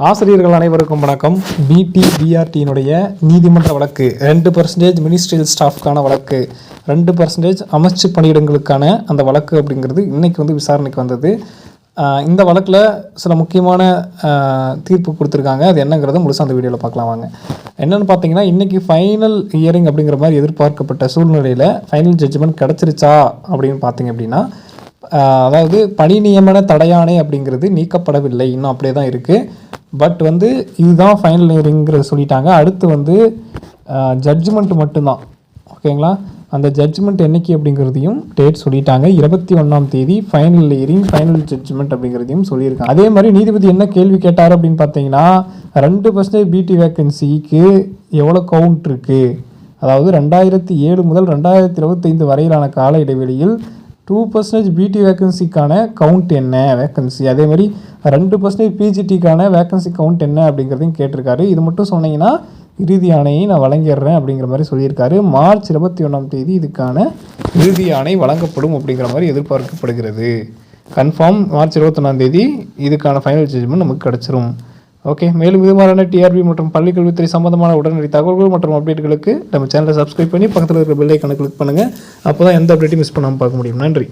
ஆசிரியர்கள் அனைவருக்கும் வணக்கம். பிடிஆர்டியினுடைய நீதிமன்ற வழக்கு 2% மினிஸ்ட்ரியல் ஸ்டாஃப்கான வழக்கு, 2% அமைச்சு பணியிடங்களுக்கான அந்த வழக்கு அப்படிங்கிறது இன்றைக்கி விசாரணைக்கு வந்தது. இந்த வழக்கில் சில முக்கியமான தீர்ப்பு கொடுத்துருக்காங்க. அது என்னங்கிறத முழுசாக அந்த வீடியோவில் பார்க்கலாம் வாங்க. என்னென்னு பார்த்தீங்கன்னா, இன்றைக்கி ஃபைனல் ஹியரிங் அப்படிங்கிற மாதிரி எதிர்பார்க்கப்பட்ட சூழ்நிலையில் ஃபைனல் ஜட்ஜ்மெண்ட் கிடச்சிருச்சா அப்படின்னு பார்த்தீங்க அப்படின்னா, அதாவது பணி நியமன தடையாணை அப்படிங்கிறது நீக்கப்படவில்லை, இன்னும் அப்படியே தான் இருக்குது. பட் இதுதான் ஃபைனல் ஹியரிங்கிறத சொல்லிட்டாங்க. அடுத்து ஜட்ஜ்மெண்ட் மட்டும்தான், ஓகேங்களா? அந்த ஜட்ஜ்மெண்ட் என்னைக்கு அப்படிங்கிறதையும் டேட் சொல்லிட்டாங்க. 21ஆம் தேதி ஃபைனல் ஹியரிங், ஃபைனல் ஜட்ஜ்மெண்ட் அப்படிங்கிறதையும் சொல்லியிருக்காங்க. அதே மாதிரி நீதிபதி என்ன கேள்வி கேட்டார் அப்படின்னு பார்த்தீங்கன்னா, 2% பிடி வேக்கன்சிக்கு எவ்வளோ கவுண்ட் இருக்குது, அதாவது 2007 முதல் 2025 வரையிலான கால இடைவெளியில் 2% பிடி வேக்கன்சிக்கான கவுண்ட் என்ன வேக்கன்சி, அதே மாதிரி 2% பிஜிடிக்கான வேக்கன்சி கவுண்ட் என்ன அப்படிங்கிறதையும் கேட்டிருக்காரு. இது மட்டும் சொன்னீங்கன்னா இறுதி ஆணையை நான் வழங்கிடுறேன் அப்படிங்கிற மாதிரி சொல்லியிருக்காரு. மார்ச் 21ஆம் தேதி இதுக்கான இறுதி ஆணை வழங்கப்படும் அப்படிங்கிற மாதிரி எதிர்பார்க்கப்படுகிறது. கன்ஃபார்ம் மார்ச் 21ஆம் தேதி இதுக்கான ஃபைனல் ஜட்ஜ்மெண்ட் நமக்கு கிடச்சிரும். ஓகே, மேலும் இது மாதிரியான டிஆர்பி மற்றும் பள்ளிக்கல்வித்துறை சம்பந்தமான உடனடி தகவல்கள் மற்றும் அப்டேட்டுகளுக்கு நம்ம சேனலை சப்ஸ்கிரைப் பண்ணி பக்கத்தில் இருக்கிற பெல் ஐக்கானை கிளிக் பண்ணுங்கள். அப்போ தான் எந்த அப்டேட்டையும் மிஸ் பண்ணாமல் பார்க்க முடியும். நன்றி.